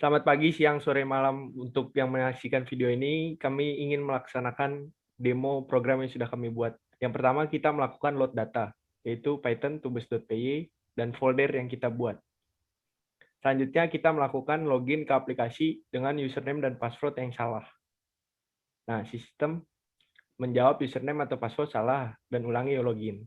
Selamat pagi, siang, sore, malam. Untuk yang menyaksikan video ini, kami ingin melaksanakan demo program yang sudah kami buat. Yang pertama, kita melakukan load data, yaitu Python tubes.py dan folder yang kita buat. Selanjutnya, kita melakukan login ke aplikasi dengan username dan password yang salah. Nah, sistem menjawab username atau password salah dan ulangi login.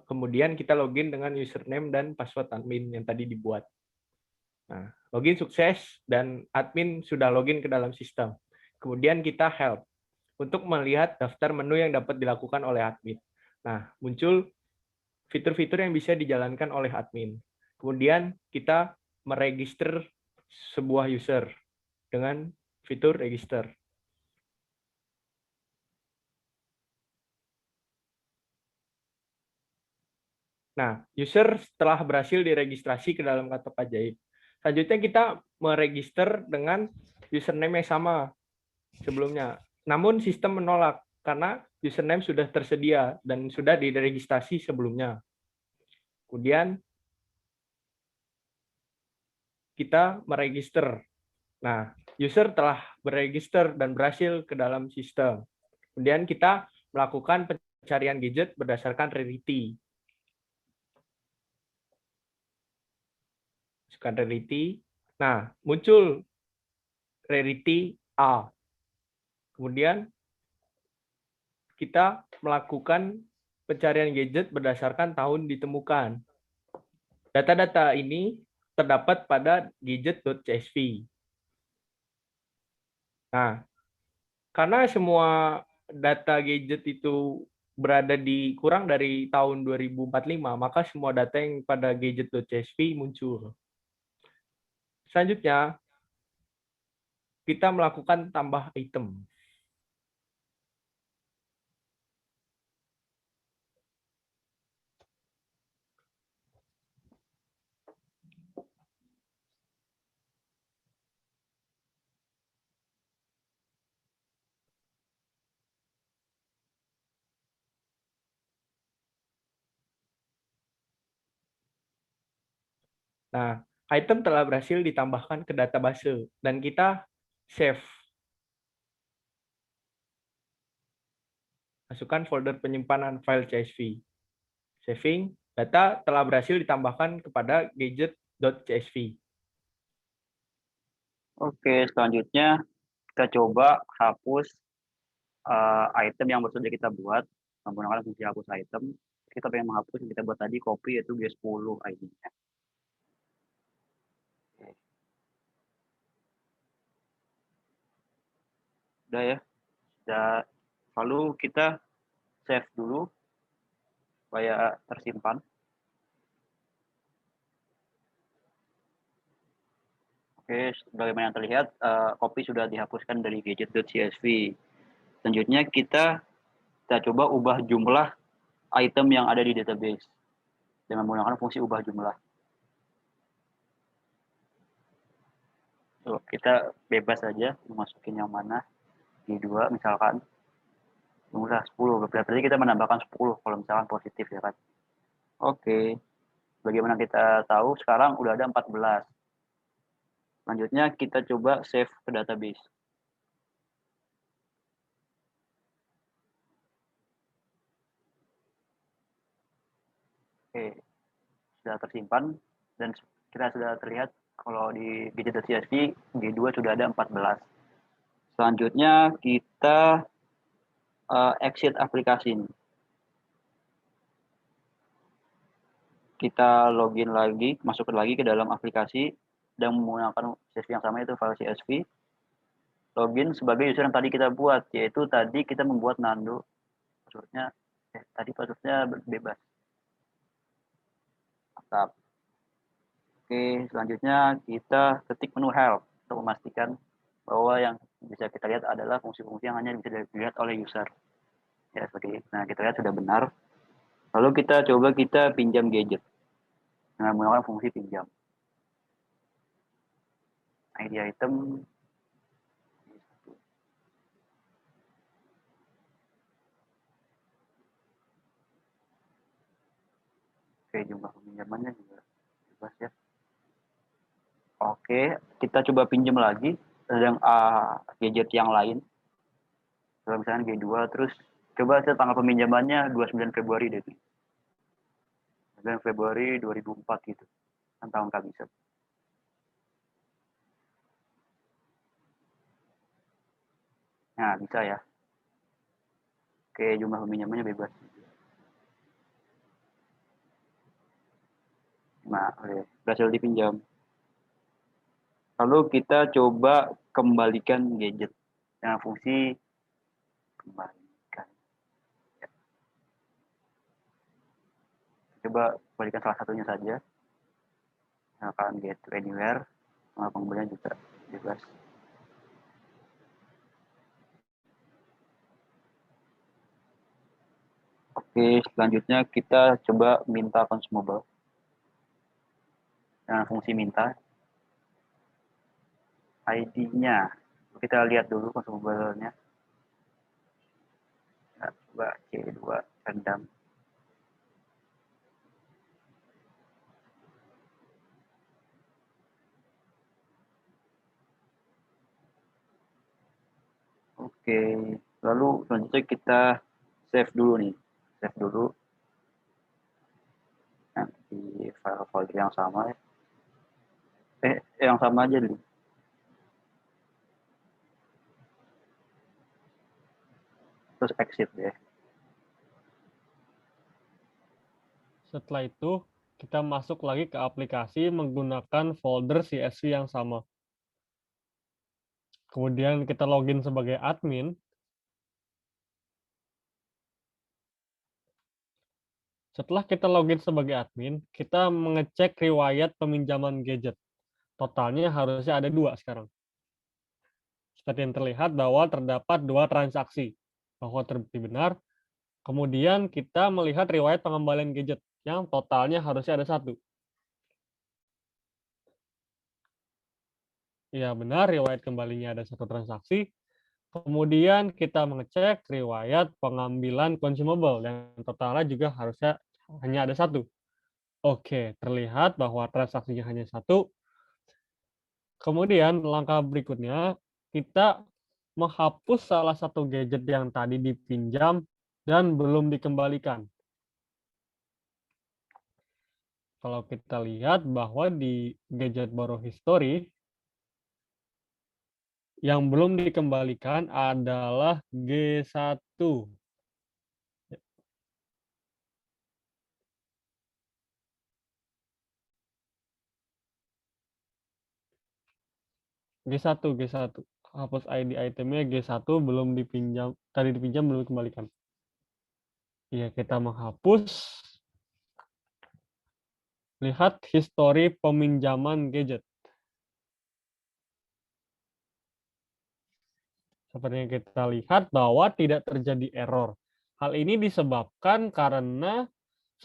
Kemudian kita login dengan username dan password admin yang tadi dibuat. Nah, login sukses dan admin sudah login ke dalam sistem. Kemudian kita help untuk melihat daftar menu yang dapat dilakukan oleh admin. Nah, muncul fitur-fitur yang bisa dijalankan oleh admin. Kemudian kita meregister sebuah user dengan fitur register. Nah, user setelah berhasil diregistrasi ke dalam kata ajaib. Selanjutnya kita meregister dengan username yang sama sebelumnya. Namun sistem menolak karena username sudah tersedia dan sudah diregistrasi sebelumnya. Kemudian kita meregister. Nah, user telah beregister dan berhasil ke dalam sistem. Kemudian kita melakukan pencarian gadget berdasarkan rarity. Masukkan rarity. Nah, muncul rarity A. Kemudian kita melakukan pencarian gadget berdasarkan tahun ditemukan. Data-data ini terdapat pada gadget.csv. Nah, karena semua data gadget itu berada di kurang dari tahun 2045, maka semua data yang pada gadget.csv muncul. Selanjutnya, kita melakukan tambah item. Nah, item telah berhasil ditambahkan ke database dan kita save. Masukkan folder penyimpanan file CSV. Saving, data telah berhasil ditambahkan kepada gadget.csv. Oke, selanjutnya kita coba hapus item yang baru saja kita buat menggunakan fungsi hapus item. Kita pengen menghapus yang kita buat tadi, copy yaitu G10 ID-nya. Udah ya, sudah. Lalu kita save dulu supaya tersimpan. Oke, bagaimana yang terlihat, copy sudah dihapuskan dari gadget.csv. Selanjutnya kita coba ubah jumlah item yang ada di database dengan menggunakan fungsi ubah jumlah. So, kita bebas saja memasukin yang mana, di 2 misalkan. Jumlah 10, berarti kita menambahkan 10 kalau misalkan positif ya kan. Oke, bagaimana kita tahu sekarang udah ada 14. Selanjutnya kita coba save ke database. Oke, sudah tersimpan dan kita sudah terlihat kalau di gadget.csv G2 sudah ada 14. Selanjutnya kita exit aplikasi ini. Kita login lagi, masuk lagi ke dalam aplikasi dan menggunakan CSV yang sama, yaitu file CSV. Login sebagai user yang tadi kita buat, yaitu tadi kita membuat Nando. Tadi passwordnya bebas. Mantap. Oke, selanjutnya kita ketik menu help untuk memastikan bahwa yang bisa kita lihat adalah fungsi-fungsi yang hanya bisa dilihat oleh user. Ya, seperti itu. Nah, kita lihat sudah benar. Lalu kita coba pinjam gadget dengan menggunakan fungsi pinjam. ID item. Oke, jumlah peminjamannya juga bebas ya. Oke, kita coba pinjam lagi yang gadget yang lain. Kalau misalnya G2, terus coba saya tanggal peminjamannya 29 Februari deh. 9 Februari 2004 gitu. Kan tahun kehabisan. Nah, bisa ya. Oke, jumlah peminjamannya bebas. Nah, berhasil dipinjam. Lalu kita coba kembalikan gadget dengan fungsi kembalikan. Coba kembalikan salah satunya saja. Misalkan get to anywhere, sama pengembalian juga bebas. Oke, selanjutnya kita coba minta consumable. Dengan fungsi minta, ID-nya. Kita lihat dulu consumable-nya. Nah, coba C2 rendam. Oke, lalu selanjutnya kita save dulu nih. Save dulu. Nah, di file folder yang sama ya. Yang sama aja dulu. Terus exit deh. Setelah itu, kita masuk lagi ke aplikasi menggunakan folder CSV yang sama. Kemudian kita login sebagai admin. Setelah kita login sebagai admin, kita mengecek riwayat peminjaman gadget. Totalnya harusnya ada 2 sekarang. Seperti yang terlihat bahwa terdapat 2 transaksi. Bahwa terbukti benar. Kemudian kita melihat riwayat pengembalian gadget yang totalnya harusnya ada 1. Ya benar, riwayat kembalinya ada 1 transaksi. Kemudian kita mengecek riwayat pengambilan consumable yang totalnya juga harusnya hanya ada 1. Oke, terlihat bahwa transaksinya hanya 1. Kemudian langkah berikutnya kita menghapus salah satu gadget yang tadi dipinjam dan belum dikembalikan. Kalau kita lihat bahwa di gadget borrow history yang belum dikembalikan adalah G1. G1. Hapus ID itemnya G1 belum dipinjam, tadi dipinjam belum dikembalikan. Iya, kita menghapus. Lihat histori peminjaman gadget. Seperti yang kita lihat bahwa tidak terjadi error. Hal ini disebabkan karena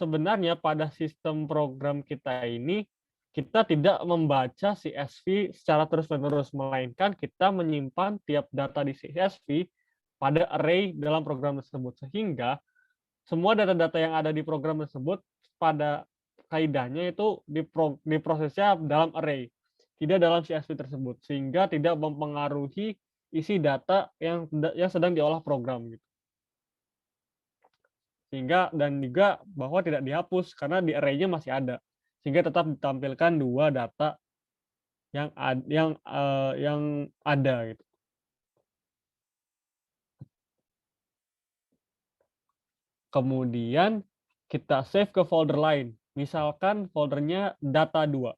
sebenarnya pada sistem program kita ini, kita tidak membaca CSV secara terus-menerus, melainkan kita menyimpan tiap data di CSV pada array dalam program tersebut. Sehingga semua data-data yang ada di program tersebut pada kaidahnya itu diprosesnya dalam array, tidak dalam CSV tersebut, sehingga tidak mempengaruhi isi data yang sedang diolah program gitu. Sehingga dan juga bahwa tidak dihapus karena di array-nya masih ada, sehingga tetap ditampilkan 2 data yang ada gitu. Kemudian kita save ke folder lain. Misalkan foldernya data 2.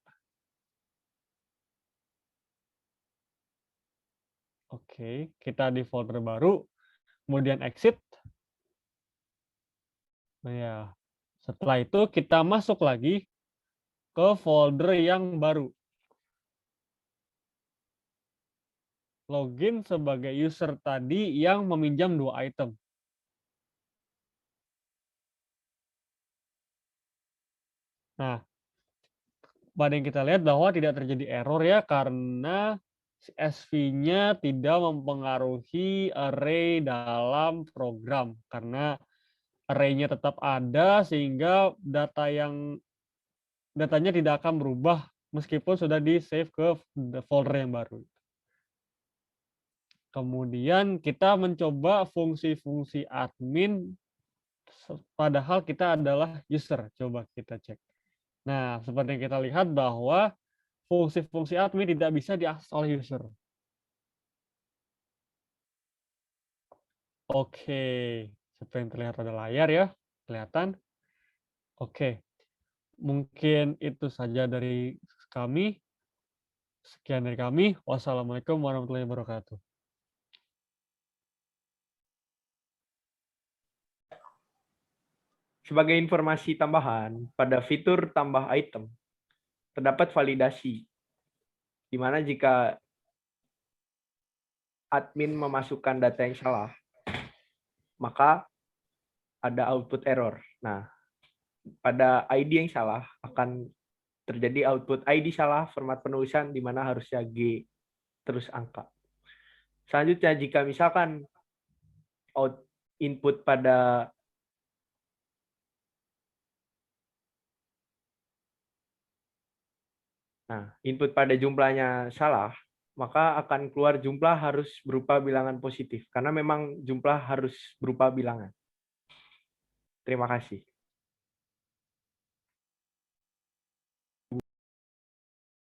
Oke, kita di folder baru, kemudian exit. Nah ya, setelah itu kita masuk lagi ke folder yang baru. Login sebagai user tadi yang meminjam 2 item. Nah, pada yang kita lihat bahwa tidak terjadi error ya, karena CSV-nya tidak mempengaruhi array dalam program. Karena array-nya tetap ada, sehingga datanya tidak akan berubah meskipun sudah di-save ke folder yang baru. Kemudian kita mencoba fungsi-fungsi admin, padahal kita adalah user. Coba kita cek. Nah, seperti yang kita lihat bahwa fungsi-fungsi admin tidak bisa diakses oleh user. Oke, seperti yang terlihat pada layar ya, kelihatan. Oke, mungkin itu saja dari kami. Sekian dari kami. Wassalamualaikum warahmatullahi wabarakatuh. Sebagai informasi tambahan, pada fitur tambah item, terdapat validasi, di mana jika admin memasukkan data yang salah, maka ada output error. Nah, pada ID yang salah akan terjadi output ID salah, format penulisan di mana harusnya G terus angka. Selanjutnya, jika misalkan input pada jumlahnya salah, maka akan keluar jumlah harus berupa bilangan positif, karena memang jumlah harus berupa bilangan. Terima kasih.